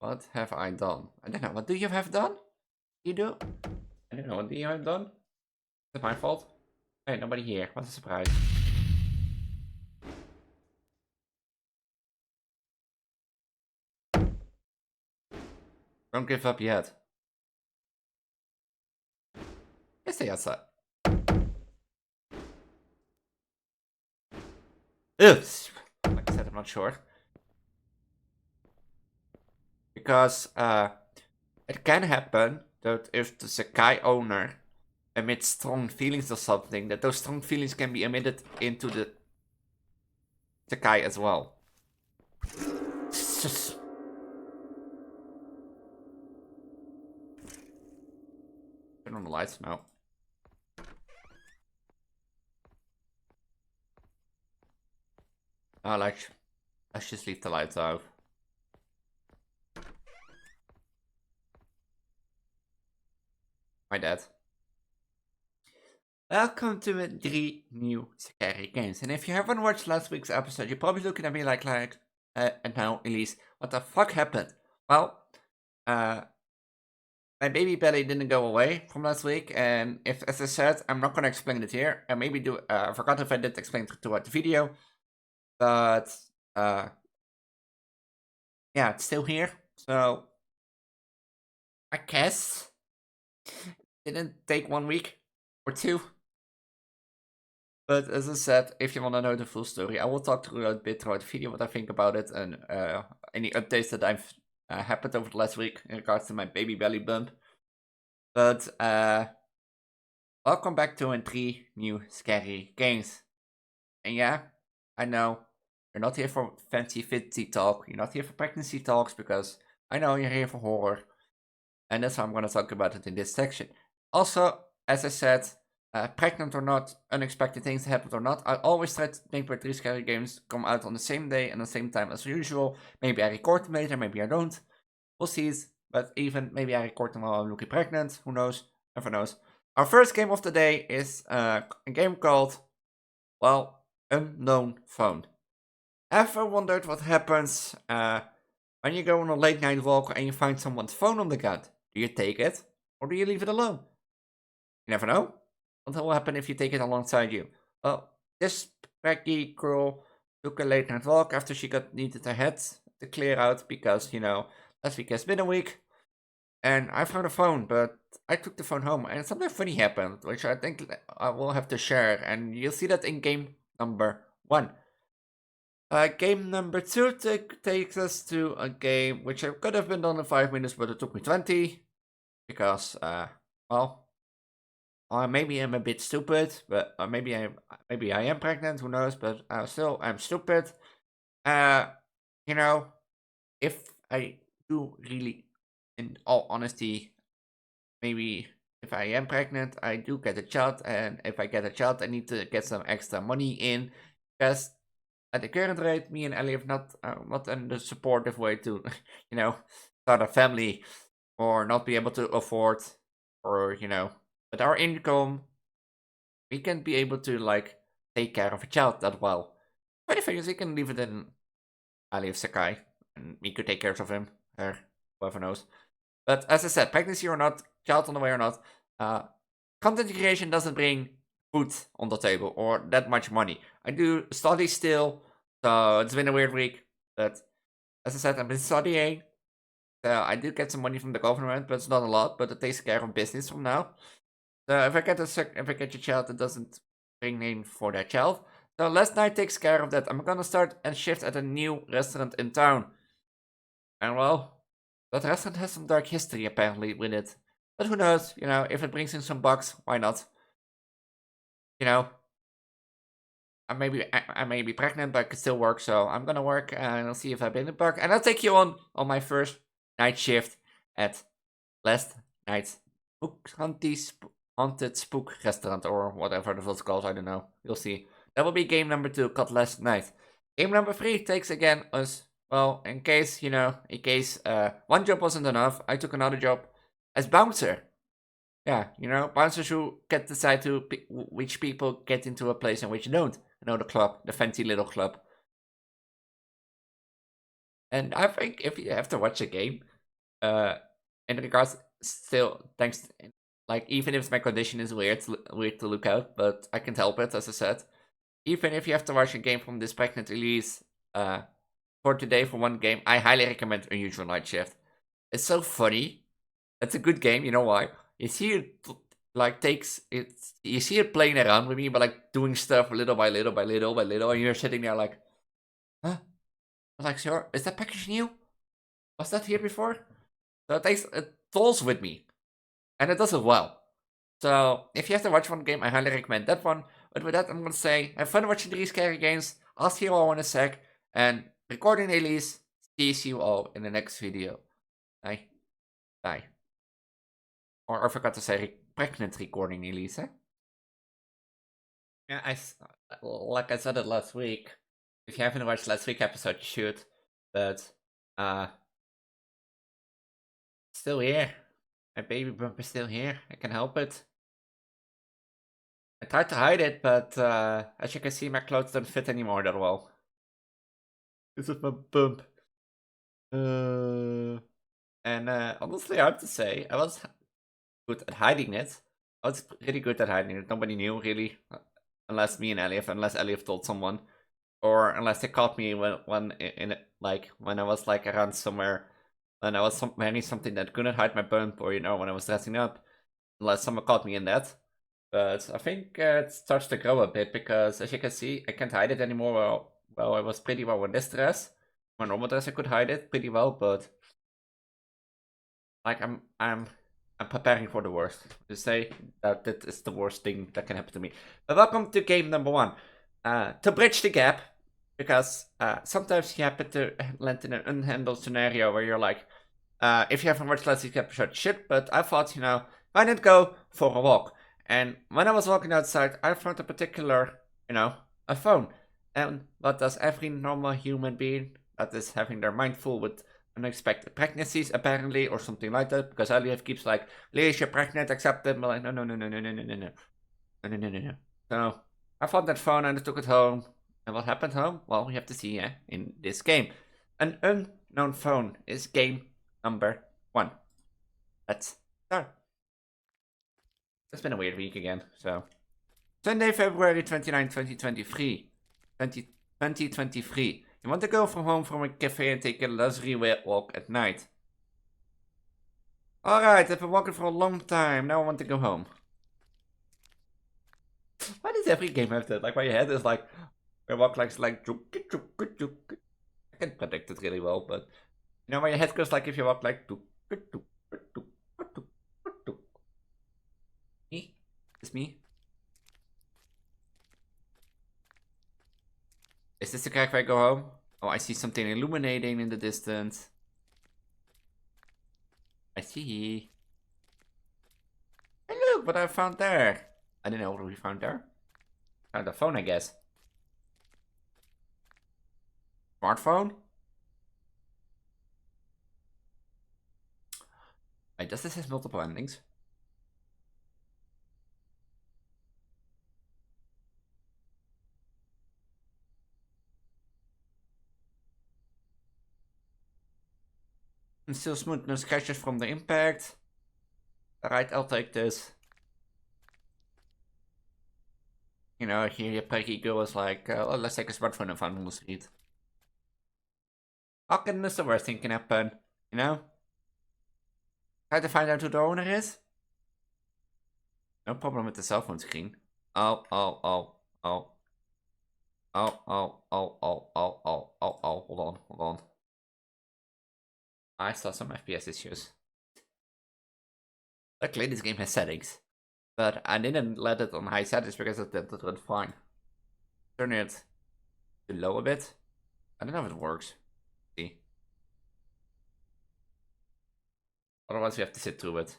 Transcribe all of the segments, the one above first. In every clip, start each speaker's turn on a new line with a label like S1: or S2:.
S1: What have I done? I don't know. What do you have done? You do? I don't know. What do you have done? Is it my fault? Hey, nobody here. What a surprise. Don't give up yet. Yes, stay outside. Ugh. Like I said, I'm not sure. Because it can happen that if the Sakai owner emits strong feelings or something, that those strong feelings can be emitted into the Sakai as well. Turn on the lights now. Let's just leave the lights out. My dad. Welcome to 3 new scary games. And if you haven't watched last week's episode, you're probably looking at me like, and now, Elise, what the fuck happened? Well, my baby belly didn't go away from last week, and as I said, I'm not gonna explain it here. I maybe do. I forgot if I did explain it throughout the video, but yeah, it's still here. So I guess it didn't take 1 week or 2. But as I said, if you want to know the full story, I will talk through a bit throughout the video what I think about it and any updates that I've happened over the last week in regards to my baby belly bump. But welcome back to 3 new scary games. And yeah, I know you're not here for fancy fitzy talk. You're not here for pregnancy talks because I know you're here for horror. And that's how I'm going to talk about it in this section. Also, as I said, pregnant or not, unexpected things happen or not, I always try to make my 3 scary games come out on the same day and the same time as usual. Maybe I record them later, maybe I don't. We'll see. But even maybe I record them while I'm looking pregnant. Who knows? Never knows. Our first game of the day is a game called, well, Unknown Phone. Ever wondered what happens when you go on a late night walk and you find someone's phone on the ground? Do you take it or do you leave it alone? You never know what will happen if you take it alongside you. Well, this preggie girl took a late night walk after she needed her head to clear out because, last week has been a week. And I found a phone, but I took the phone home and something funny happened, which I think I will have to share. And you'll see that in game number 1. Game number 2 takes us to a game which I could have been done in 5 minutes, but it took me 20. Because, well, maybe I'm a bit stupid, but maybe I am pregnant, who knows, but still, I'm stupid. If I do really, in all honesty, maybe if I am pregnant, I do get a child, and if I get a child, I need to get some extra money in, because at the current rate, me and Ellie have not in the supportive way to, start a family, or not be able to afford, or, with our income, we can be able to, take care of a child that well. Funny thing is, we can leave it in Ali of Sakai, and we could take care of him, or whoever knows. But as I said, pregnancy or not, child on the way or not, content creation doesn't bring food on the table, or that much money. I do study still, so it's been a weird week, but as I said, I've been studying. I do get some money from the government, but it's not a lot, but it takes care of business from now. So if I get a child, it doesn't bring name for that child. So last night takes care of that. I'm gonna start and shift at a new restaurant in town. And well, that restaurant has some dark history apparently with it. But who knows, if it brings in some bucks, why not? I may be pregnant, but I could still work, so I'm gonna work and I'll see if I've been a bug. And I'll take you on my first night shift at last night's haunted spook restaurant, or whatever the fuck's called, I don't know. You'll see. That will be game number 2, called Last Night. Game number 3 takes again us, well, in case one job wasn't enough, I took another job as bouncer. Yeah, bouncers who get decide to which people get into a place and which don't. The club, the fancy little club. And I think if you have to watch a game, Uh, in regards, still thanks. Like even if my condition is weird, weird to look out, but I can't help it. As I said, even if you have to watch a game from this pregnant Elise, for today for one game, I highly recommend Unusual Night Shift. It's so funny. It's a good game. You know why? You see it like takes it. You see it playing around with me, but like doing stuff little by little by little by little, and you're sitting there like, huh? I'm like, sure, is that package new? Was that here before? So it falls with me, and it does it well. So if you have to watch one game, I highly recommend that one. But with that, I'm gonna say have fun watching these scary games. I'll see you all in a sec, and recording Elise. See you all in the next video. Bye. Bye. Or I forgot to say pregnant recording Elise. Yeah, like I said it last week. If you haven't watched last week's episode, you should. But still here. My baby bump is still here. I can help it. I tried to hide it, but as you can see, my clothes don't fit anymore that well. This is my bump. And honestly, I have to say, I was good at hiding it. I was really good at hiding it. Nobody knew, really. Unless me and Elif, unless Elif told someone. Or unless they caught me when I was like around somewhere. When I was wearing something that couldn't hide my bump, or when I was dressing up. Unless someone caught me in that. But I think it starts to grow a bit because, as you can see, I can't hide it anymore. Well, I was pretty well in this dress. My normal dress, I could hide it pretty well, but like I'm preparing for the worst. To say that is the worst thing that can happen to me. But welcome to game number 1. To bridge the gap, because sometimes you happen to land in an unhandled scenario where you're like, if you haven't watched last week's episode, shit. But I thought, why not go for a walk? And when I was walking outside, I found a particular, a phone. And what does every normal human being that is having their mind full with unexpected pregnancies, apparently, or something like that? Because Elliot keeps like, Elise, you're pregnant, accept it. But like, no, no, no, no, no, no, no, no, no, no, no, no, no. So I found that phone and I took it home. And what happened home? Well, we have to see in this game. An unknown phone is game number 1. Let's start. It's been a weird week again, so. Sunday, February 29, 2023. 2023. You want to go from home from a cafe and take a luxury walk at night. Alright, I've been walking for a long time. Now I want to go home. Why does every game have that? Like, my head is like, I walk like, I can predict it really well, but my head goes like if you walk like, me? It's me? Is this the correct way I go home? Oh, I see something illuminating in the distance. I see. Hey, look what I found there. I don't know what we found there. Found a phone, I guess. Smartphone? Wait, does this have multiple endings? And still smooth, no scratches from the impact. Alright, I'll take this. Here your preggie girl is like, oh, let's take a smartphone and find on the street. How can this the worst thing can happen? Try to find out who the owner is? No problem with the cell phone screen. Oh, oh, oh, oh. Oh, oh, oh, oh, oh, oh, oh, oh, hold on. I saw some FPS issues. Luckily, this game has settings. But I didn't let it on high settings because it did run fine. Turn it to low a bit. I don't know if it works. See. Otherwise, we have to sit through it.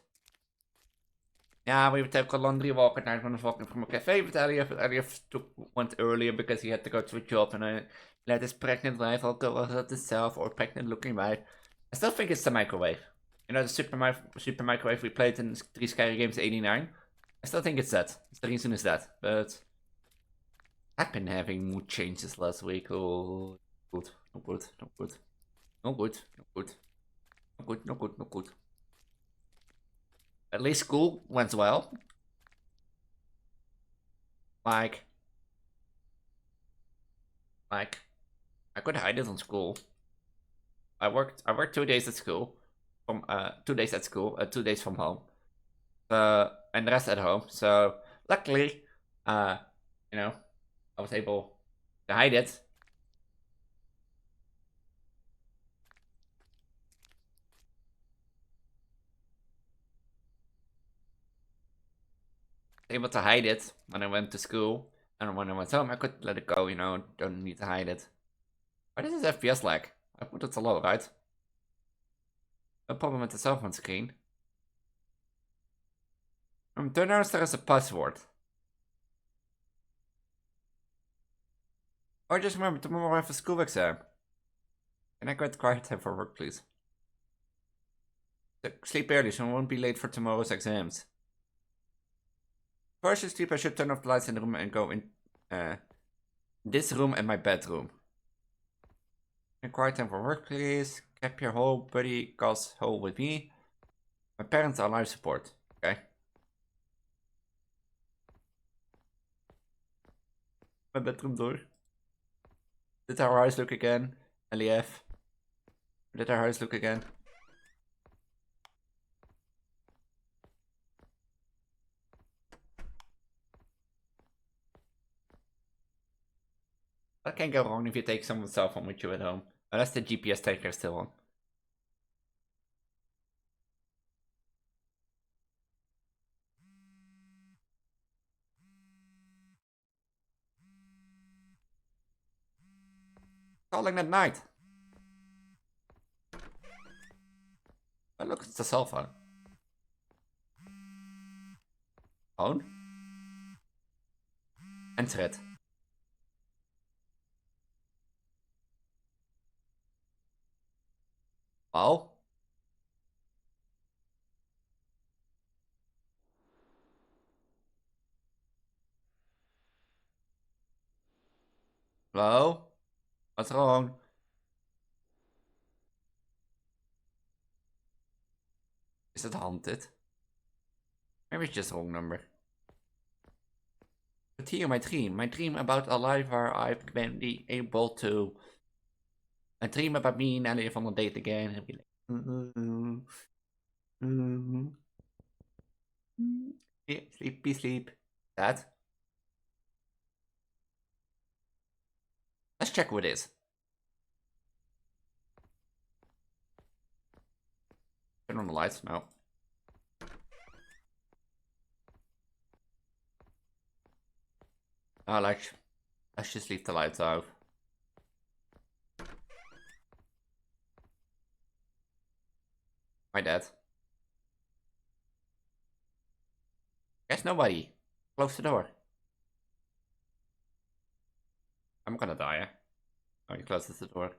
S1: Yeah, we would take a laundry walk at night when I was walking from a cafe, but Elliot went earlier because he had to go to a job, and I let his pregnant wife all go out herself, or pregnant looking wife. I still think it's the microwave. The super microwave we played in 3 Scary Games 89. I still think it's that. The reason is that. But I've been having mood changes last week. Oh, good. No good. No good. No good. No good. No good. No good. No good. least school went well. Like, I could hide it on school. I worked 2 days at school. From 2 days at school, 2 days from home. And the rest at home. So luckily, you know, I was able to hide it. Able to hide it when I went to school, and when I went home, I could let it go. Don't need to hide it. Why does this FPS lag? I put it to low, right? No problem with the cell phone screen. Turn out there is a password. Oh, just remember, tomorrow I have a school exam. Can I get quiet time for work, please? Sleep early, so I won't be late for tomorrow's exams. Before I should sleep, I should turn off the lights in the room and go in this room and my bedroom. And quiet time for work, please. Keep your whole buddy goes home with me. My parents are life support. Okay. My bedroom door. Did our eyes look again? LEF. Did our eyes look again? That can go wrong if you take someone's cell phone with you at home. Unless the GPS tracker is still on. Calling at night. Oh, look, it's the cell phone. Phone? Enter it. Oh? Hello? What's wrong? Is it haunted? Maybe it's just the wrong number. But here, my dream about a life where I've been able to dream about me and Ellie on a date again and be like, yeah, sleepy sleep. Dad? Let's check who it is. Turn on the lights? No. Oh, let's just leave the lights out. My dad. There's nobody. Close the door. I'm gonna die. Oh, he closes the door.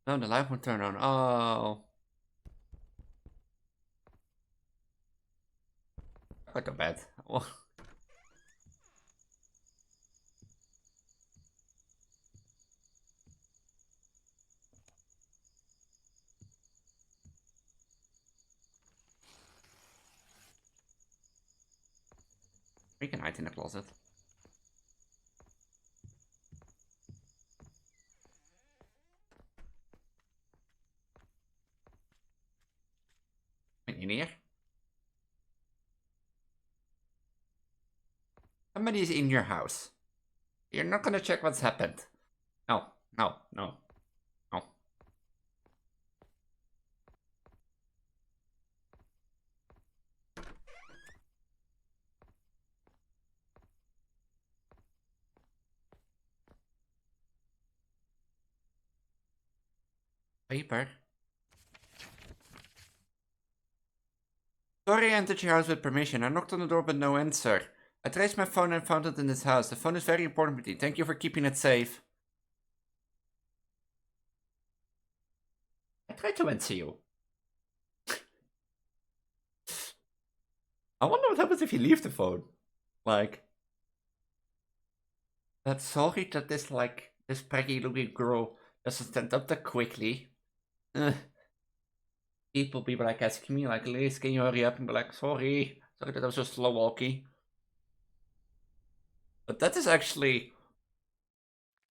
S1: No, the light won't turn on. Oh. Like a bed. Oh. We can hide in the closet. In here? Somebody's in your house. You're not gonna check what's happened. No, no, no, no. Paper. Sorry I entered your house with permission. I knocked on the door but no answer. I traced my phone and found it in this house. The phone is very important to me. Thank you for keeping it safe. I tried to answer you. I wonder what happens if you leave the phone. Like, that's sorry that this preggy looking girl doesn't stand up that quickly. Ugh. People be like asking me, like, Elise, can you hurry up? And be like, sorry that I was so slow walking. But that's actually,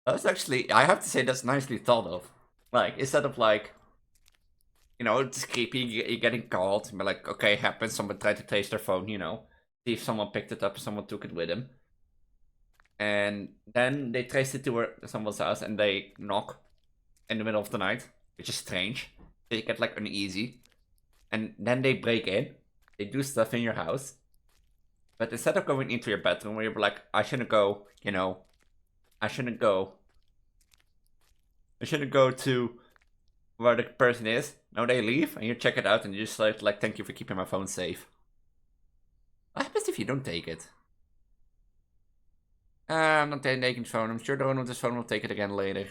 S1: I have to say, that's nicely thought of. Like, instead of like, it's creepy, you're getting called, and be like, okay, happens, someone tried to trace their phone, see if someone picked it up, someone took it with him. And then they traced it to someone's house, and they knock in the middle of the night, which is strange. They get like uneasy. And then they break in, they do stuff in your house. But instead of going into your bedroom where you're like, I shouldn't go, I shouldn't go to where the person is. No, they leave and you check it out and you just like thank you for keeping my phone safe. What happens if you don't take it? I'm not taking his phone. I'm sure the owner of this phone will take it again later.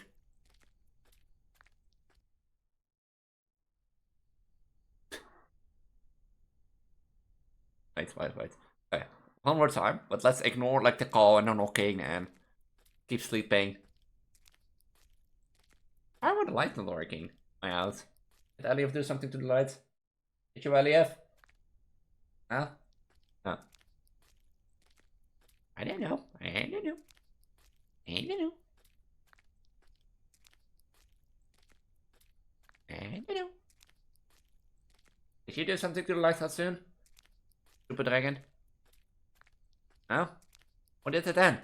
S1: Wait. Okay. One more time, but let's ignore like the call and the knocking and keep sleeping. I want the light not working. My house. Did Elliot do something to the lights? Did you, Elliot? Huh? No. I don't know. Did you do something to the lighthouse soon? Super dragon? No? What did it then?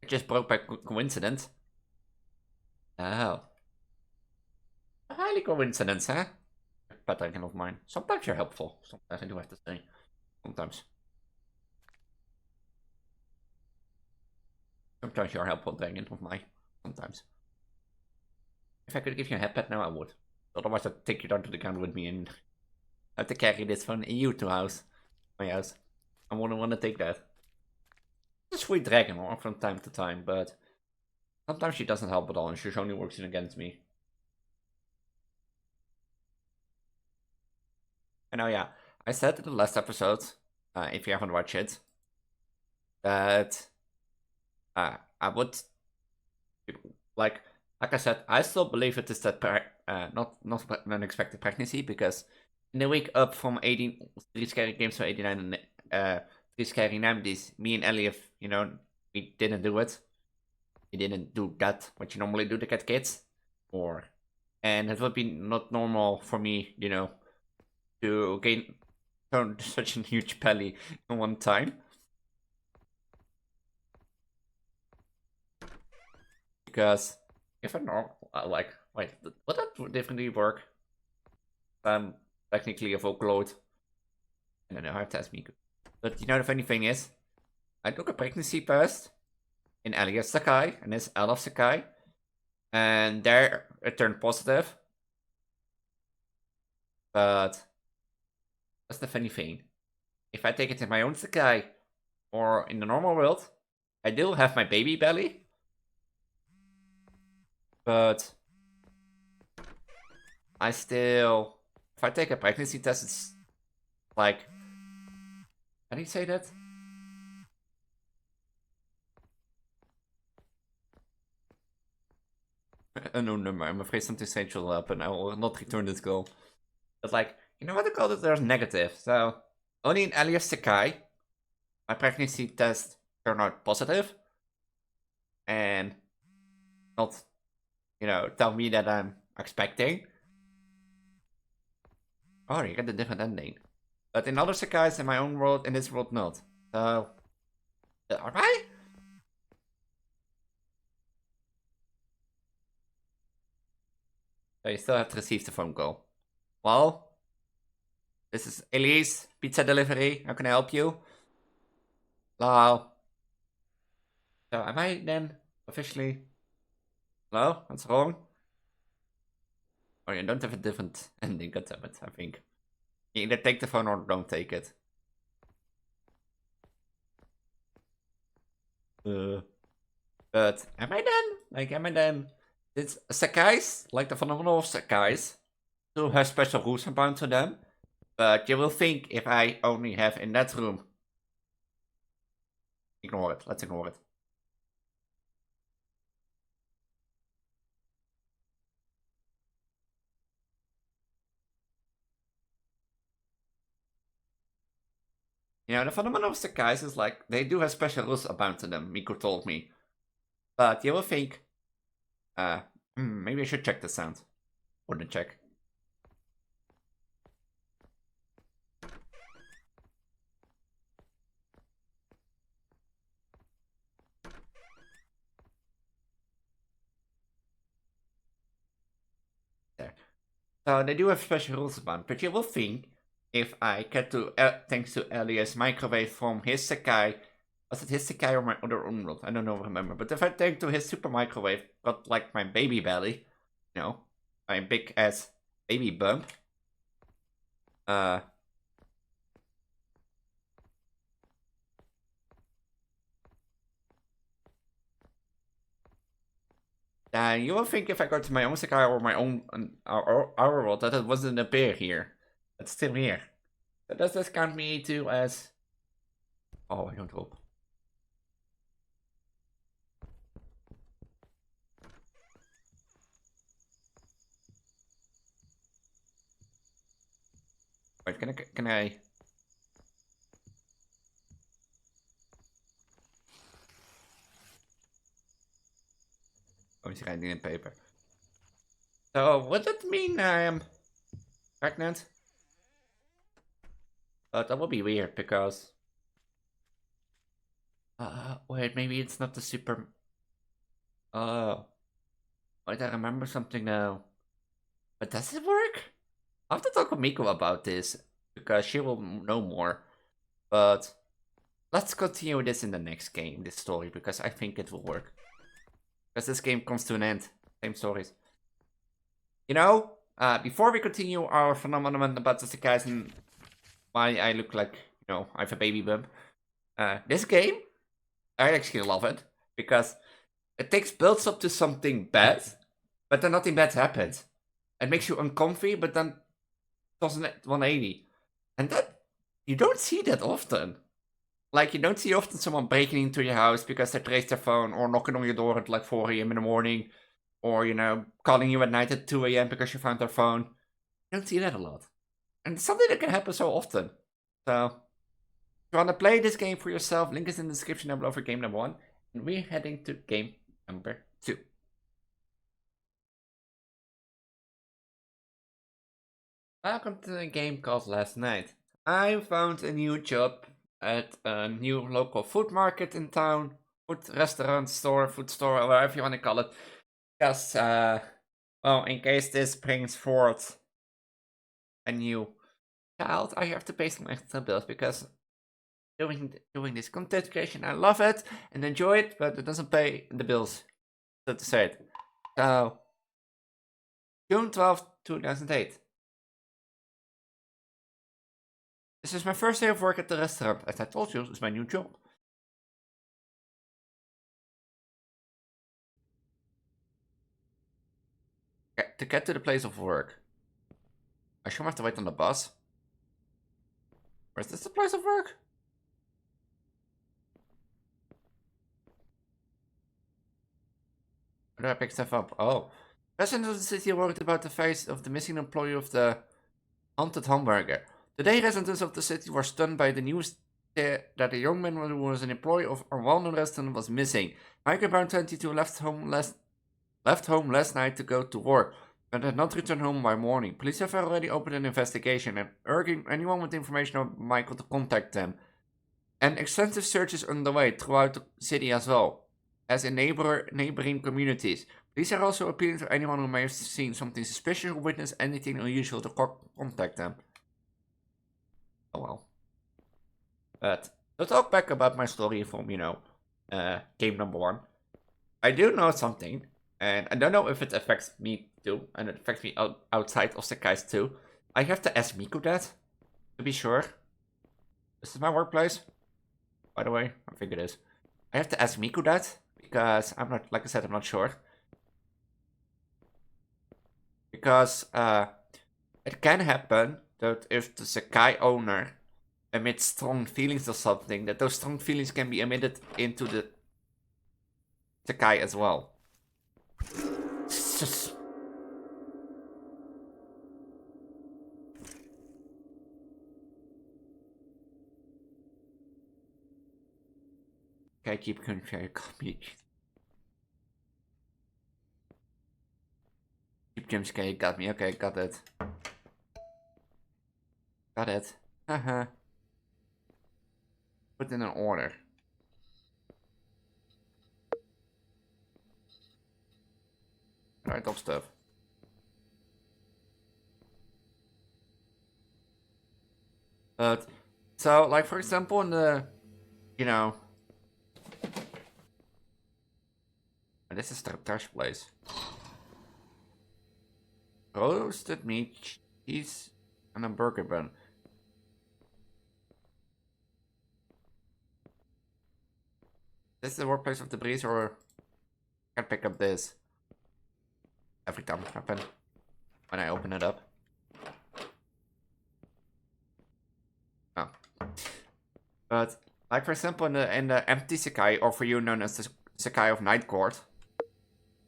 S1: It just broke by coincidence. Oh. A highly coincidence, huh? Pet dragon of mine. Sometimes you're helpful. Sometimes I do have to say. Sometimes. Sometimes you're helpful, dragon of mine. Sometimes. If I could give you a head pet now, I would. Otherwise, I'd take you down to the ground with me and have to carry this phone in you to my house. I wouldn't want to take that. It's a sweet dragon or from time to time, but sometimes she doesn't help at all and she's only working against me. And oh yeah, I said in the last episode, if you haven't watched it, that I would like I said, I still believe it is that not an unexpected pregnancy because in the week up from 18 3 scary games to 89 and 3 scary 90s, me and Elliot, we didn't do it. We didn't do that what you normally do to get kids, and it would be not normal for me, to gain such a huge belly in one time. Because if I know, wait, would that differently work? Technically a Vocaloid. I don't know, I have to ask Miku. But the funny thing is, I took a pregnancy test in Elias Sakai and his Elf Sakai, and there it turned positive. But that's the funny thing. If I take it in my own Sakai or in the normal world, I do have my baby belly. But I still, if I take a pregnancy test, it's like, how do you say that? No number. I'm afraid something strange will happen. I will not return this goal. But like, you know what they call it? There's negative. So only in Elias Sakai, my pregnancy test turned out positive, and not, tell me that I'm expecting. Oh, you get a different ending. But in other Sakais in my own world, in this world, not. So, alright? So you still have to receive the phone call. Well, this is Elise, pizza delivery. How can I help you? Hello. So am I then officially? Hello? What's wrong? Oh, you don't have a different ending. God damn it, I think. You either take the phone or don't take it. But am I done? It's Sakais, like the phenomenal Sakais, do have special rules bound to them. But you will think if I only have in that room Ignore it. Let's ignore it. You know, the phenomenon of Sekais is like, they do have special rules about them, Miko told me. But you will think, maybe I should check the sound. Wouldn't check. There. So they do have special rules about it, but you will think, if I get to, thanks to Elias microwave from his Sekai, was it his Sekai or my other world? I don't know, remember. But if I take to his super microwave, got like my baby belly, you know, my big ass baby bump. You will think if I go to my own Sekai or my own our world that it wasn't appear here. It's still here. So does this count me too as? Oh, I don't hope. Wait, can I? Oh, he's writing in paper. So would that mean I am pregnant? That would be weird because. Wait, maybe it's not the super. Oh, wait, I remember something now. But does it work? I have to talk with Miko about this because she will know more. But let's continue this in the next game, this story, because I think it will work. Because this game comes to an end. Same stories. You know, before we continue our phenomenon about the Sekais and why I look like, you know, I have a baby bump. This game, I actually love it. Because it takes builds up to something bad, but then nothing bad happens. It makes you uncomfy, but then doesn't 180. And that, you don't see that often. Like, you don't see often someone breaking into your house because they traced their phone, or knocking on your door at like 4 a.m. in the morning, or, you know, calling you at night at 2 a.m. because you found their phone. You don't see that a lot. And it's something that can happen so often. So, if you want to play this game for yourself, link is in the description down below for game number 1. And we're heading to game number 2. Welcome to the game called Last Night. I found a new job at a new local food market in town. Food restaurant store, food store, or whatever you want to call it. Because, well, in case this brings forth a new child, I have to pay some extra bills because doing this content creation, I love it and enjoy it, but it doesn't pay the bills, so to say it. So, June 12th, 2008. This is my first day of work at the restaurant. As I told you, it's my new job. To get to the place of work, I should have to wait on the bus. Or is this the place of work? Where do I pick stuff up? Oh. Residents of the city are worried about the fate of the missing employee of the haunted hamburger. Today, residents of the city were stunned by the news that a young man who was an employee of a well-known restaurant was missing. Michael Brown, 22, left home last night to go to work, but had not returned home by morning. Police have already opened an investigation and urging anyone with information on Michael to contact them. An extensive search is underway throughout the city as well as in neighboring communities. Police are also appealing to anyone who may have seen something suspicious or witnessed anything unusual to contact them. Oh well. But to talk back about my story from, you know, game number 1, I do know something, and I don't know if it affects me too, and it affects me outside of Sekais too. I have to ask Miku that, to be sure. This is my workplace, by the way. I think it is. I have to ask Miku that, because I'm not, like I said, I'm not sure. Because, it can happen that if the Sekai owner emit strong feelings or something, that those strong feelings can be emitted into the Sakai as well. Just... Okay, keep confusing. Keep jumpscare, got me. Okay, got it. Got it. Haha. Put in an order. Right, top stuff. But, so, like, for example, in the, you know... This is the trash place. Roasted meat, cheese, and a burger bun. This is the workplace of the breeze, or I can pick up this every time it happens when I open it up. Oh. But, like for example, in the empty Sakai, or for you known as the Sakai of Night Court,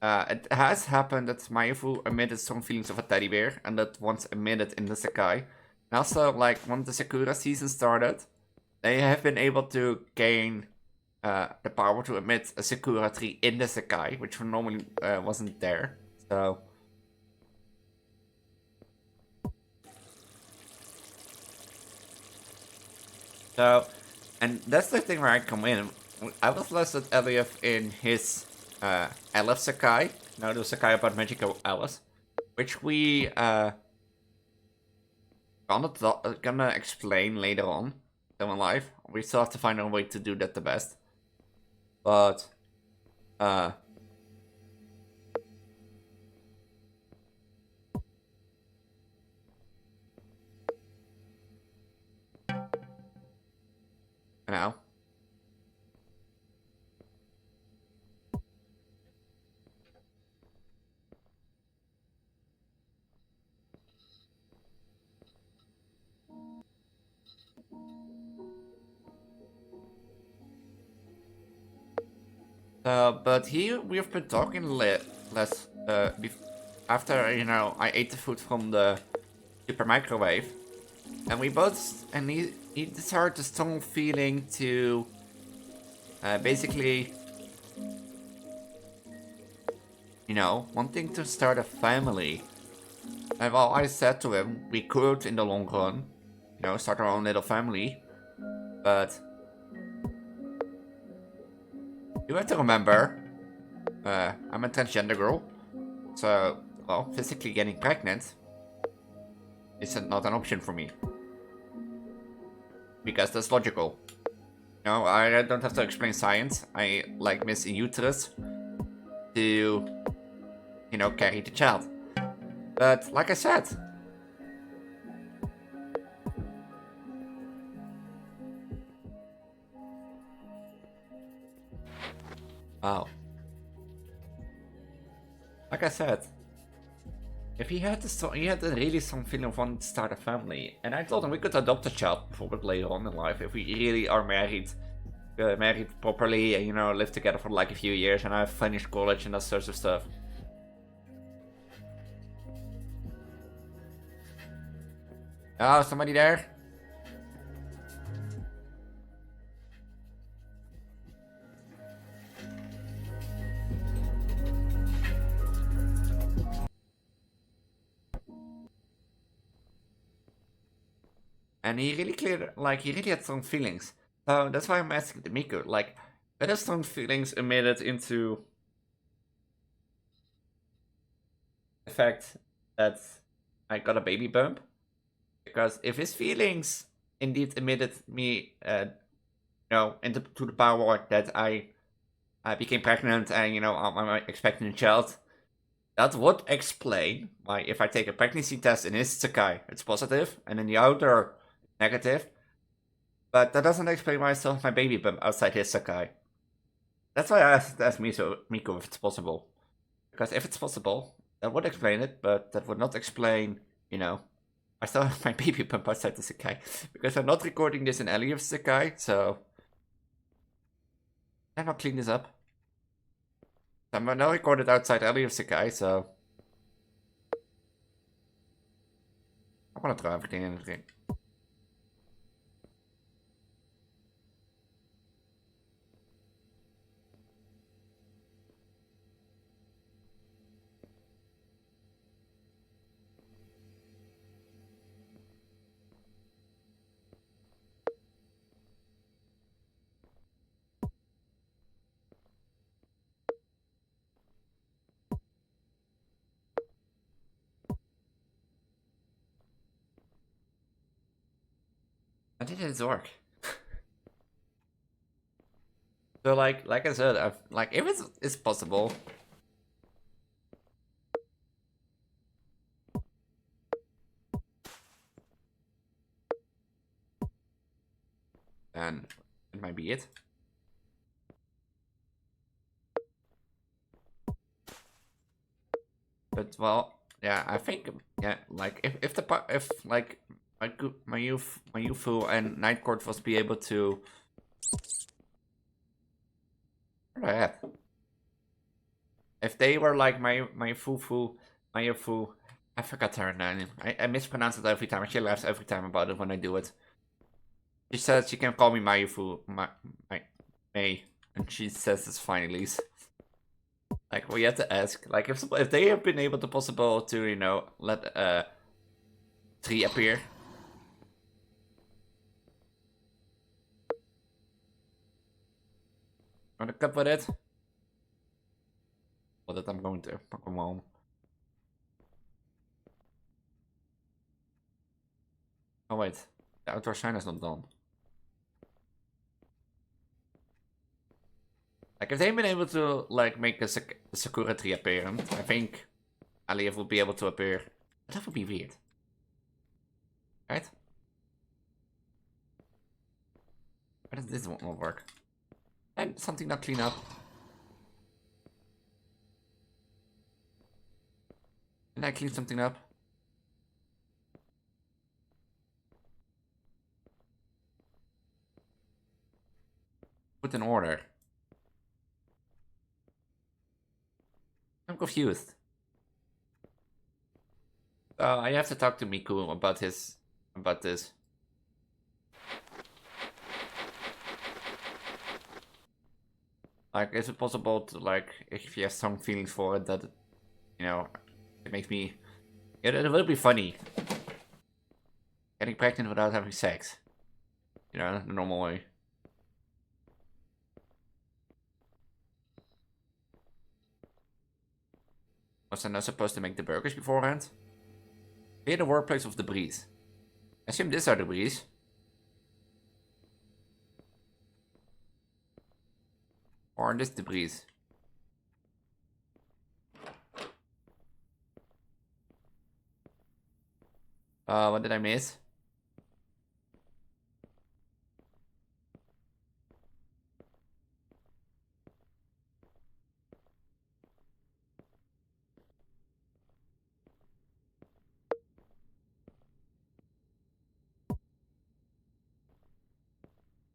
S1: it has happened that Mayufu emitted strong feelings of a teddy bear, and that once emitted in the Sakai. And also, like, when the Sakura season started, they have been able to gain the power to emit a Sakura tree in the Sakai, which normally wasn't there. So... So, and that's the thing where I come in. I was less at Elif in his Elif Sakai. No, the Sakai about Magical Alice, which we gonna explain later on in life. We still have to find a way to do that the best. But you know. But here we've been talking less after, you know, I ate the food from the super microwave, and we both, and he started a strong feeling to basically, you know, wanting to start a family. And well, I said to him, we could in the long run, you know, start our own little family, but you have to remember, I'm a transgender girl, so, well, physically getting pregnant is not an option for me. Because that's logical. No, I don't have to explain science. I, like, miss a uterus to, you know, carry the child. But, like I said... Oh. Like I said, if he had a really strong feeling of wanting to start a family, and I told him we could adopt a child probably later on in life if we really are married properly, and, you know, live together for like a few years, and I've finished college and that sort of stuff. Oh, somebody there? And he really he really had strong feelings. So that's why I'm asking the Miku, like, are there strong feelings emitted into the fact that I got a baby bump? Because if his feelings indeed emitted me, you know, to the power that I became pregnant and, you know, I'm expecting a child, that would explain why if I take a pregnancy test in his Sakai, it's positive, and in the outer, negative. But that doesn't explain why I still have my baby bump outside his Sakai. That's why I asked Miku if it's possible. Because if it's possible, that would explain it, but that would not explain, you know, I still have my baby pump outside the Sakai. Because I'm not recording this in Elio's Sakai, so... I'm not clean this up. I'm now recorded outside Elio's Sakai, so... I want to throw everything in the drink. How did it work? So like I said, if it's possible. Then it might be it. But well, yeah, I think yeah, like if like my Yufu and Night Court was be able to. What do I have? If they were like my Yufu, I forgot her name. I mispronounce it every time. She laughs every time about it when I do it. She says she can call me Mayufu, May, and she says it's fine, Elise. Like, we have to ask, like, if they have been able to possible to, you know, let a tree appear. Want to cut with it? Well, that I'm going to. Come home. Oh wait, the outdoor sign is not done. Like, if they've been able to, like, make a Sakura tree appear, I think Aliev will be able to appear. But that would be weird. Right? Why does this won't work? And something not clean up. Can I clean something up? Put in order. I'm confused. I have to talk to Miku about this. Like, is it possible to, like, if you have some feelings for it, that, you know, it makes me... It will be funny. Getting pregnant without having sex. You know, the normal way. Was I not supposed to make the burgers beforehand? Clear the workplace of debris. I assume these are debris. Or this debris. What did I miss?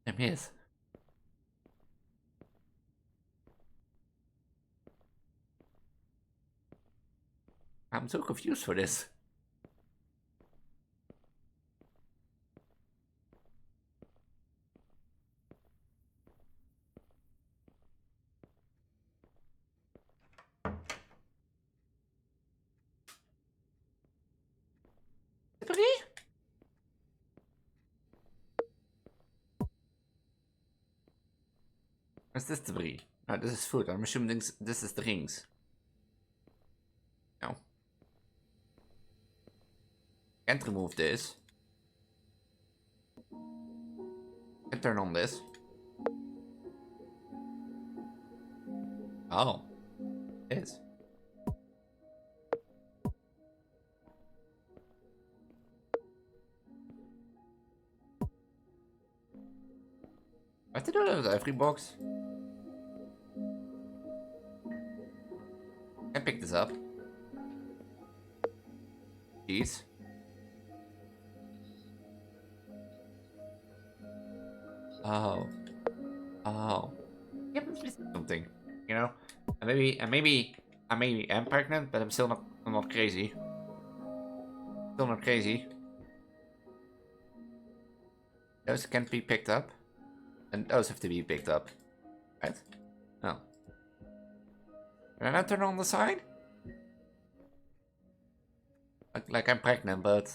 S1: I miss. I'm so confused for this. Debris? What's this debris? Oh, this is food. I'm assuming this is the rings. No. Can't remove this. Can turn on this. Oh. It is. I have to do that with every box. Can pick this up. These. Oh. Oh. Yeah, but it's something, you know? And maybe I'm pregnant, but I'm not crazy. Still not crazy. Those can't be picked up. And those have to be picked up. Right? No. Can I not turn on the sign? Like I'm pregnant, but...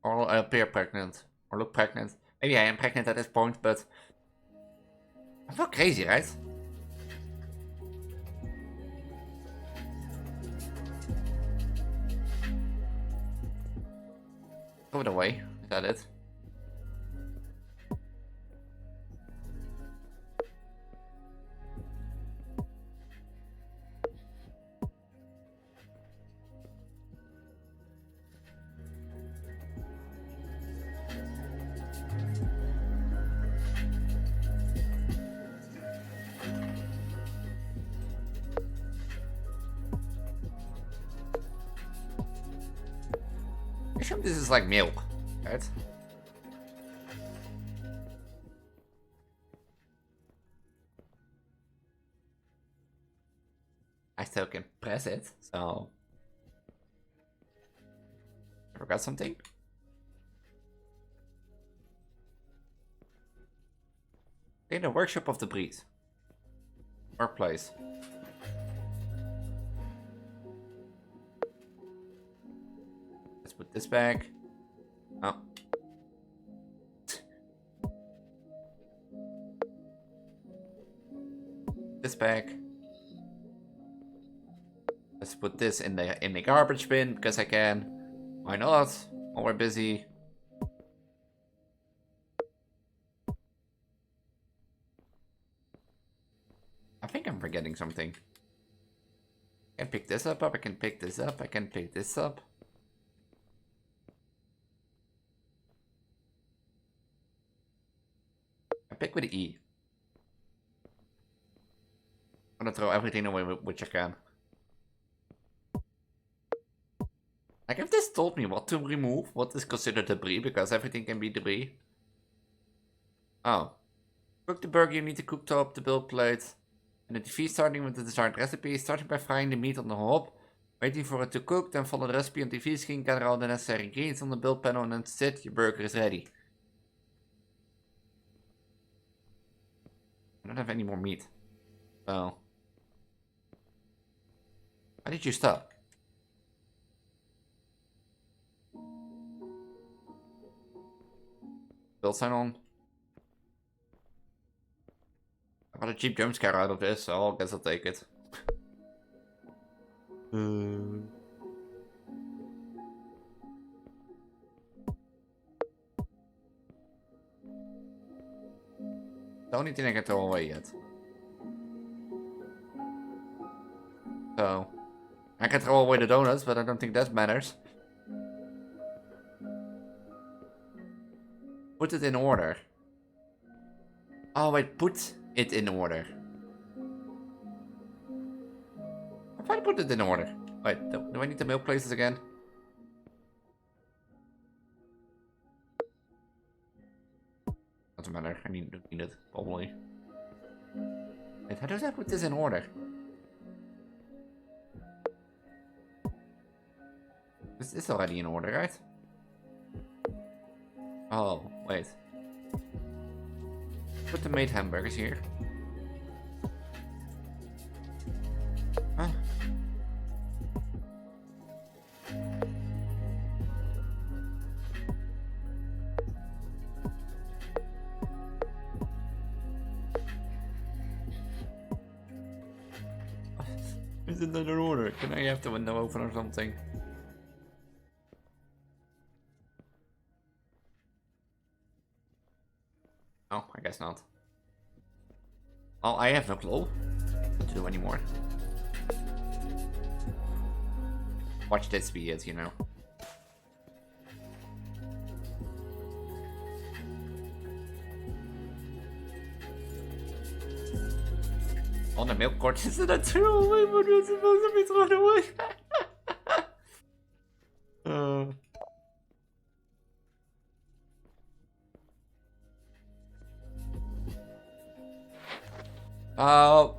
S1: Or I appear pregnant. Or look pregnant. Maybe I am pregnant at this point, but... I'm not crazy, right? Throw it away. Is that it? I assume this is like milk, right? I still can press it, so... I forgot something? In the workshop of the breed. Workplace. Let's put this back. Oh. This back. Let's put this in the garbage bin because I can. Why not? While we're busy. I think I'm forgetting something. I can pick this up, I can pick this up, I can pick this up. I pick with the E. I'm gonna throw everything away which I can. Like if this told me what to remove, what is considered debris, because everything can be debris. Oh. Cook the burger, you need the cooktop, the build plate. And the TV starting with the desired recipe, starting by frying the meat on the hob, waiting for it to cook, then follow the recipe on the TV screen, gather all the necessary ingredients on the build panel, and then that's it, your burger is ready. I don't have any more meat. So. Why did you stop? Build sign on. I got a cheap jump scare out of this, so I guess I'll take it. The only thing I can throw away yet. So, I can throw away the donuts, but I don't think that matters. Put it in order. Oh wait, put it in order. I thought I put it in order. Wait, do I need the milk places again? Doesn't matter, I need it, probably. Wait, how does I put this in order? This is already in order, right? Oh, wait. Put the made hamburgers here. Huh? Is it not in order? Can I have the window open or something? Oh, I guess not. Oh, I have no clue what to do anymore. Watch this be it, you know. On the milk cart, is it a throwaway? But it's supposed to be thrown away. Oh,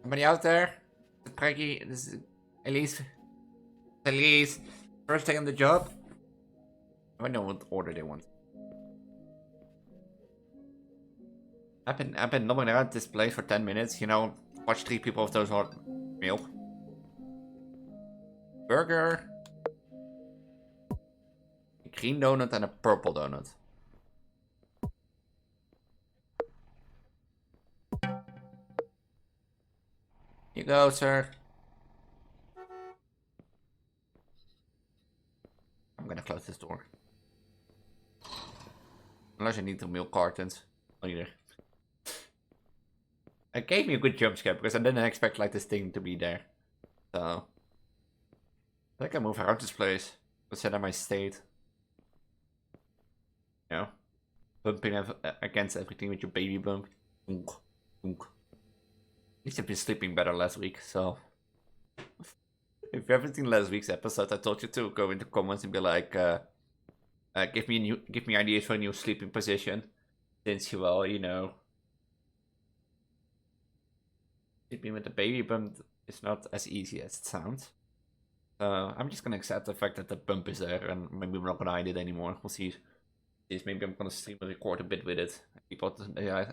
S1: anybody out there? The preggie, this is Elise. Elise, first day on the job. I know what order they want. I've been numbing around this place for 10 minutes, you know, watch 3 people of those order meal. Burger. A green donut and a purple donut. Here you go, sir. I'm gonna close this door. Unless I need the milk cartons. Not either. It gave me a good jump scare because I didn't expect like this thing to be there. So I think I move around this place. Consider my state. You know? Bumping against everything with your baby bump. Unk, unk. At least I've been sleeping better last week, so if you haven't seen last week's episode, I told you to go into comments and be like, give me ideas for a new sleeping position. Since you all, you know, sleeping with the baby bump is not as easy as it sounds. I'm just gonna accept the fact that the bump is there, and maybe we're not gonna hide it anymore. We'll see. Maybe I'm gonna stream and record a bit with it. People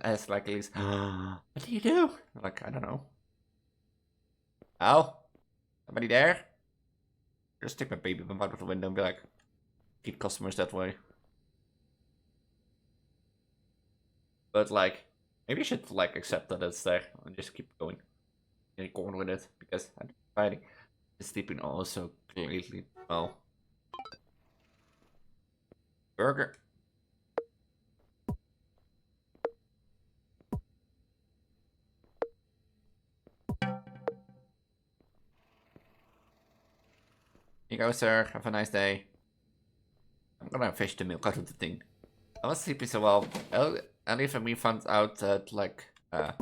S1: ask like, Elise, what do you do? Like, I don't know. Al? Somebody there? Just stick my baby bump out of the window and be like, treat customers that way. But like, maybe I should like accept that it's there and just keep going in the corner with it, because I'm finding sleeping also completely well. Burger. Here you go, sir. Have a nice day. I'm gonna fish the milk out of the thing. I was sleeping so well. And if we found out that like I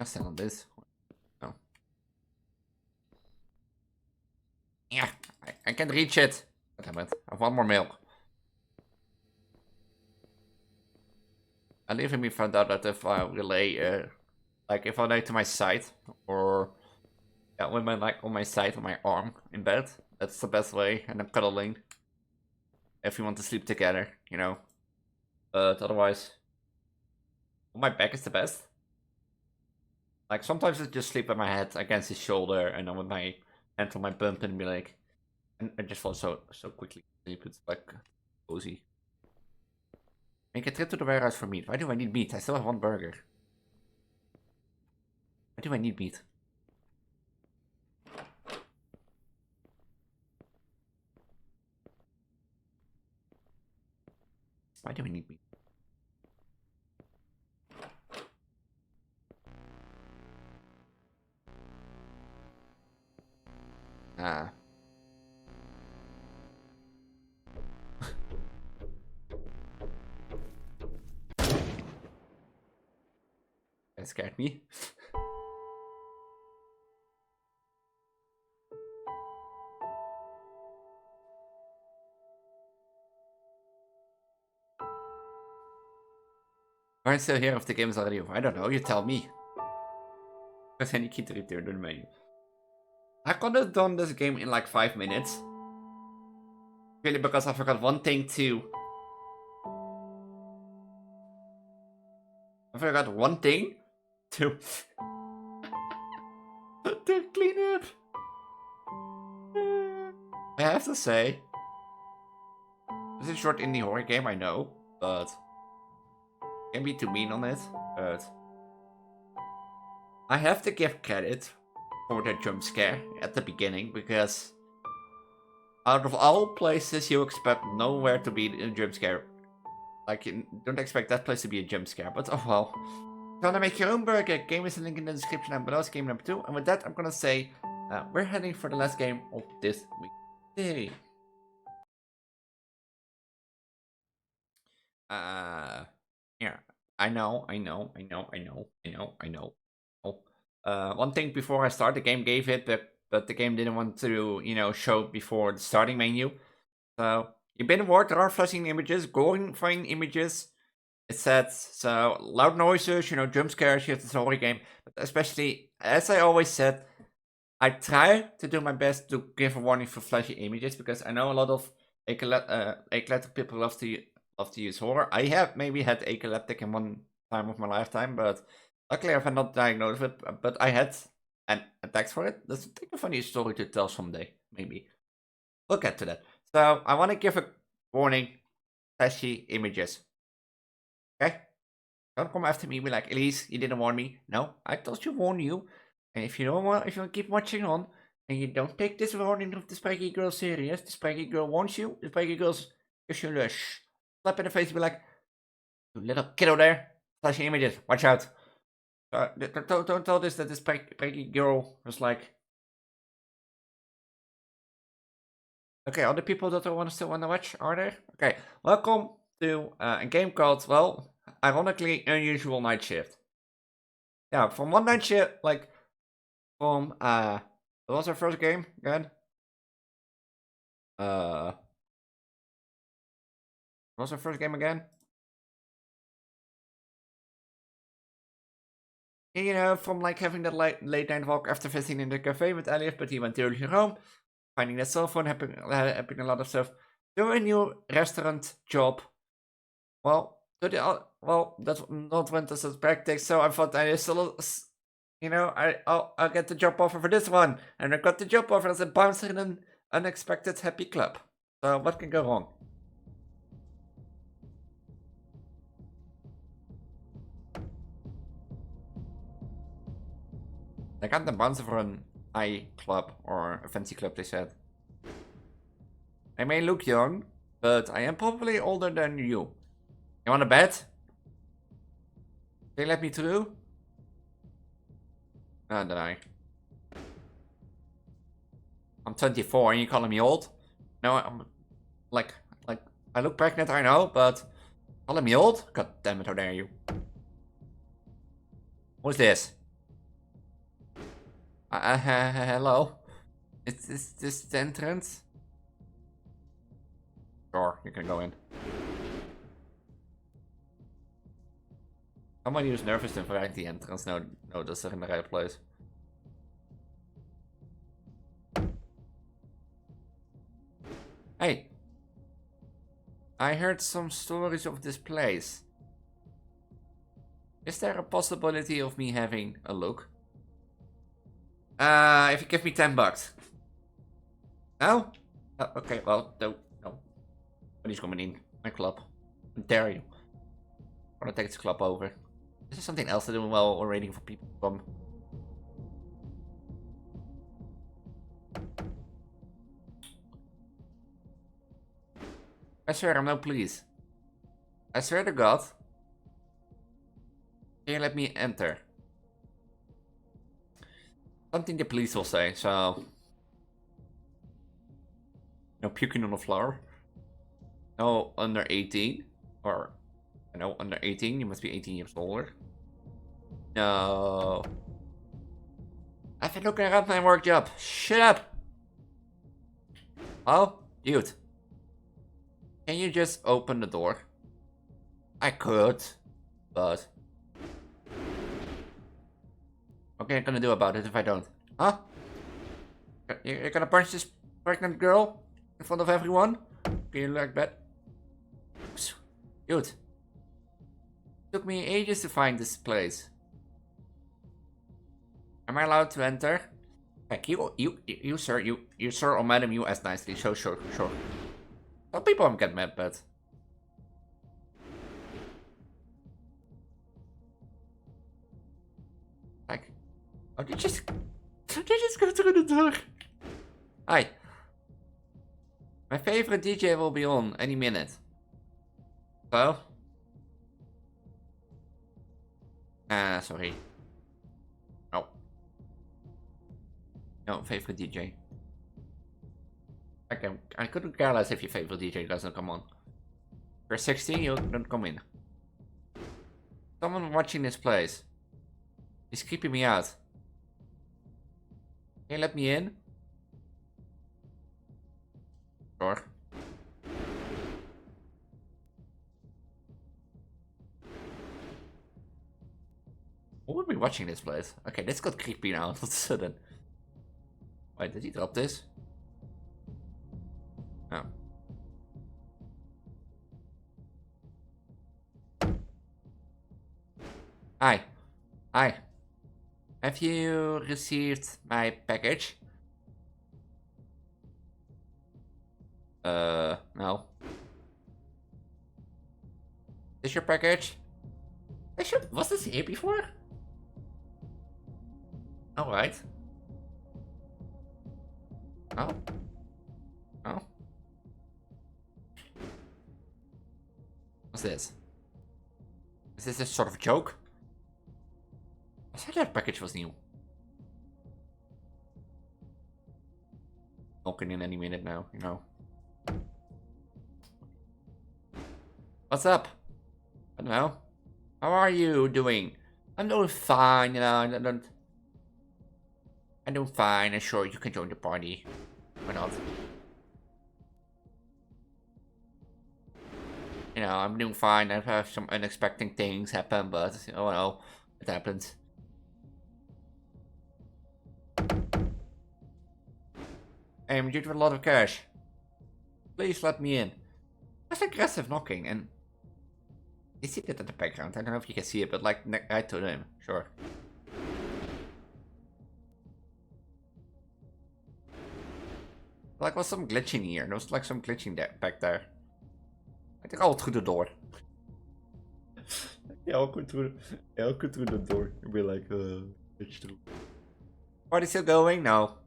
S1: stand on this. No. Yeah, I can reach it. Damn it. I have one more milk. And even we found out that if I relay like if I lay to my side or yeah, with my like on my side on my arm in bed, that's the best way, and I'm cuddling. If we want to sleep together, you know. But otherwise on my back is the best. Like sometimes I just sleep with my head against his shoulder and then with my hand on my bump and be like, and I just fall so quickly asleep. It's like cozy. Make a trip to the warehouse for meat. Why do I need meat? I still have one burger. Why do I need meat? Why do I need meat? Ah. That scared me. Why still here if the game is already over? I don't know, you tell me. Because then you keep to return to the menu. I could have done this game in like 5 minutes. Really, because I forgot one thing too. I forgot one thing to to clean up. I have to say, this is a short indie horror game, I know, but can't be too mean on it. But I have to give credit for the jump scare at the beginning, because out of all places you expect nowhere to be a jump scare. Like, you don't expect that place to be a jump scare, but oh well. If you wanna make your own burger, game is a link in the description and below, game number 2. And with that, I'm gonna say, we're heading for the last game of this week. Yay. Yeah. I know. One thing before I start, the game gave it, but the game didn't want to, you know, show before the starting menu. So You've been warned, there are flashing images, glorifying images. It says, so, loud noises, jump scares, you have this horror game. But especially, as I always said, I try to do my best to give a warning for flashy images, because I know a lot of eclectic people love to use horror. I have maybe had eclectic in one time of my lifetime, but luckily I've not diagnosed it, but I had an attack for it. That's a funny story to tell someday, maybe. We'll get to that. So, I want to give a warning, flashy images. Okay? Don't come after me and be like, Elise, you didn't warn me. No, I told you warn you. And if you don't want, if you keep watching on, and you don't take this warning of the Preggie girl serious, the Preggie girl warns you, the Preggie girl's gives you a slap in the face and be like, you little kiddo there, flashing images, watch out. Don't tell this that this Preggie girl was like. Okay, other people that I still want to watch, are there? Okay, welcome to a game called, well, ironically, Unusual Night Shift. Yeah, from one night shift, like, from, what was our first game again? What was our first game again? From like having that late night walk after visiting in the cafe with Elliot, but he went earlier home, finding that cell phone, having a lot of stuff, do a new restaurant job. Well, that's not went as practice, so I thought I still, I'll get the job offer for this one, and I got the job offer as a bouncer in an unexpected happy club. So what can go wrong? I got the bouncer for an high club or a fancy club, they said. I may look young, but I am probably older than you. You wanna bet? They let me through? No, did I? I'm 24 and you calling me old? No, I'm like I look pregnant, I know, but calling me old? God damn it, how dare you? Who's this? Hello? Is this the entrance? Sure, you can go in. Somebody who's nervous to find the entrance. No, that's in the right place. Hey. I heard some stories of this place. Is there a possibility of me having a look? If you give me $10. No? Oh, okay, well, no. Nobody's coming in my club. How dare you? I want to take this club over. Is there something else to do while we're waiting for people to come? I swear I'm no please. I swear to God. Can you let me enter? Something the police will say, so... No puking on the floor. No under 18. Or... No, under 18. You must be 18 years older. No. I've been looking around my work job. Shut up! Oh, dude. Can you just open the door? I could, but... What are you gonna do about it if I don't? Huh? You're gonna punch this pregnant girl in front of everyone? Can you like that? Dude. Took me ages to find this place. Am I allowed to enter? Heck, you sir, you sir or madam, you ask nicely. Sure. Some people I'm getting mad, but... Like... Oh, they just go through the door. Hi. My favorite DJ will be on any minute. So? Sorry. Oh. No, favorite DJ. I couldn't care less if your favorite DJ doesn't come on. If you're 16, you don't come in. Someone watching this place is keeping me out. Can you let me in? Sure. Who would be watching this place? Okay, this got creepy now all of a sudden. Wait, did he drop this? Oh. Hi. Hi. Have you received my package? No. Is your package? Was this here before? Alright. Oh. Oh. What's this? Is this a sort of joke? I said that package was new. Knocking in any minute now, you know. What's up? I don't know. How are you doing? I'm doing fine, you know. I'm doing fine. And sure, you can join the party. Why not? You know, I'm doing fine. I've had some unexpected things happen, but oh well, it happens. I'm due to a lot of cash. Please let me in. That's aggressive knocking, and you see that in the background. I don't know if you can see it, but like right to him, sure. Like was some glitching here. There was like some glitching there back there. I think I'll through the door. Yeah, I'll go through the door and be like, glitch through. Party still going? No.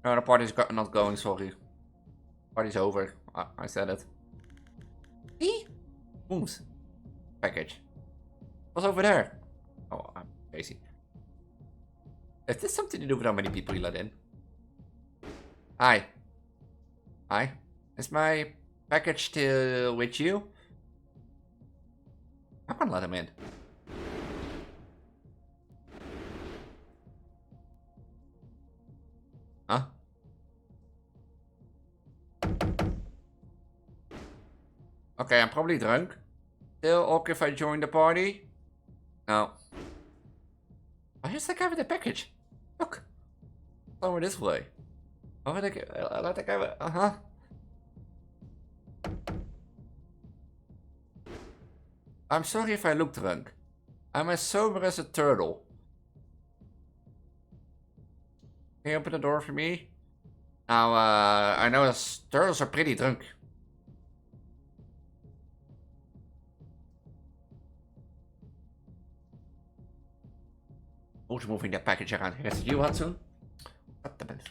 S1: No, the party's not going, sorry. Party's over. I said it. See? Moves. Package. What's over there? Oh, I'm crazy. Is this something to do with how many people you let in? Hi. Hi. Is my package still with you? I'm gonna let him in. Huh? Okay, I'm probably drunk. Still okay if I join the party? No. Oh, here's the guy with the package. Look. Over this way. Over the let the guy with, uh-huh. I'm sorry if I look drunk. I'm as sober as a turtle. Can you open the door for me? Now, I know turtles are pretty drunk. Who's moving that package around here? Is it you, Hudson? What the best?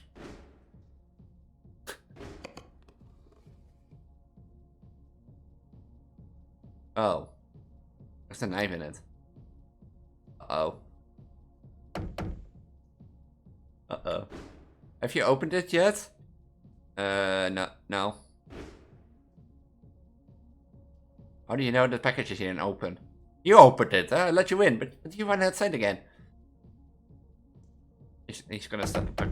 S1: Oh. There's a knife in it. Uh-oh. Uh-oh. Have you opened it yet? No. How do you know the package is here and open? You opened it, I let you in, but you went outside again. He's gonna step up.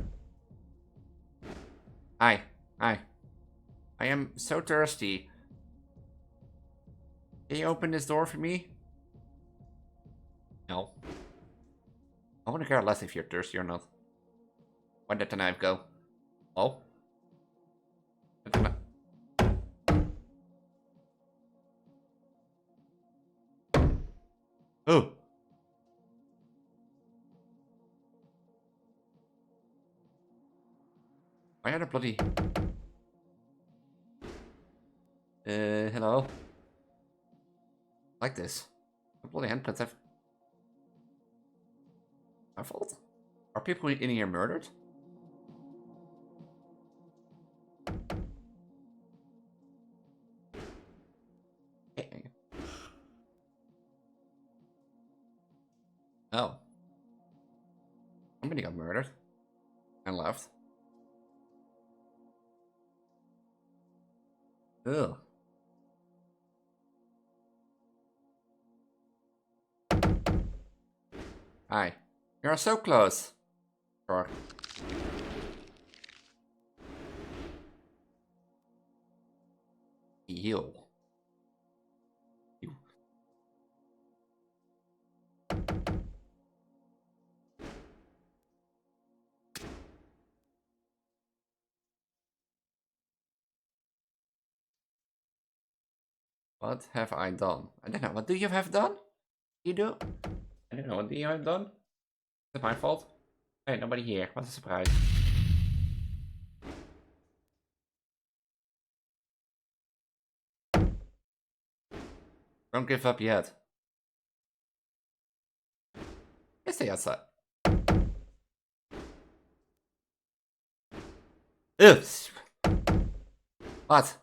S1: Hi. I am so thirsty. Can you open this door for me? No. I wanna care less if you're thirsty or not. Where did the knife go? Oh? Oh! I had a bloody... hello? Like this. The bloody handprints have... My fault? Are people in here murdered? Oh. Somebody got murdered. And left. Ugh. Hi. You're so close. Sure. Ew. What have I done? I don't know. What do you have done? You do? I don't know. What do you have done? Is it my fault? Hey, nobody here. What a surprise. Don't give up yet. Let's stay outside. Oops. What?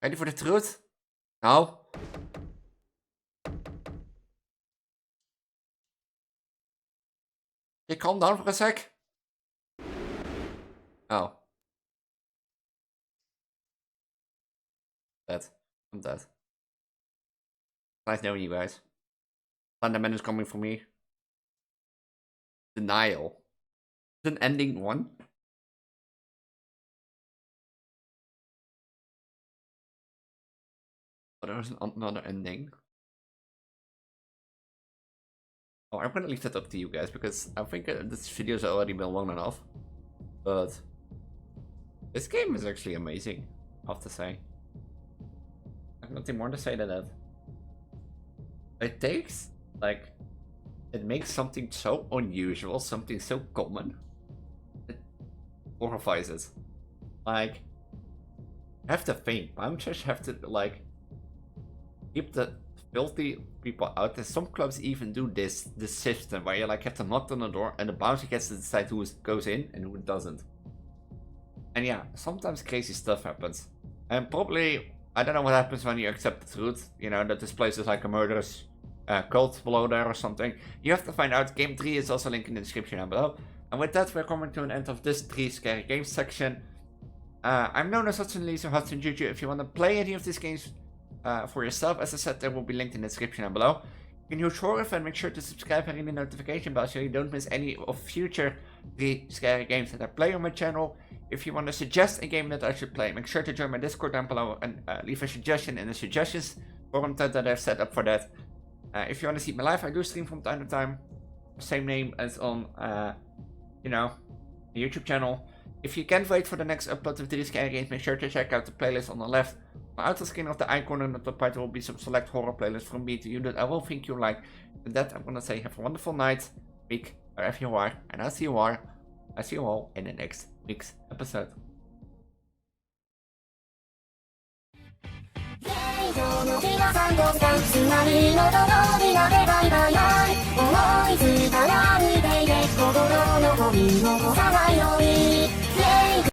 S1: Ready for the truth? No. Okay, calm down for a sec. Oh. Dead. I'm dead. Nice knowing you guys. Thunderman is coming for me. Denial. Is it an ending one? Oh, there was another ending. Oh, I'm gonna leave that up to you guys because I think this video's already been long enough. But this game is actually amazing, I have to say. I have nothing more to say than that. It takes, like, it makes something so unusual, something so common. It horrifies it. Like, you have to think, bouncers have to, like, keep the filthy people out there. Some clubs even do this system where you like have to knock on the door and the bouncer gets to decide who goes in and who doesn't. And yeah, sometimes crazy stuff happens. And probably, I don't know what happens when you accept the truth, you know, that this place is like a murderous cult below there or something. You have to find out. Game 3 is also linked in the description down below. And with that, we're coming to an end of this 3 scary games section. I'm known as Hudson Elise or Hudson Juju. If you want to play any of these games for yourself, as I said, they will be linked in the description down below. You can use horror and make sure to subscribe and ring the notification bell so you don't miss any of future 3 scary games that I play on my channel. If you want to suggest a game that I should play, make sure to join my Discord down below and leave a suggestion in the suggestions forum tab that I've set up for that. If you want to see me live, I do stream from time to time. Same name as on, you know, the YouTube channel. If you can't wait for the next upload of 3 scary games, make sure to check out the playlist on the left. On the outer screen of the icon on the top right, there will be some select horror playlists from me to you that I will think you like. With that, I'm gonna say have a wonderful night, week, wherever you are, and I'll see you all in the next week's episode.
S2: 今日の皆さんどうしたつまりのとこみなでバイバイバイ思いついたら歩いていけ心のゴミ残さないように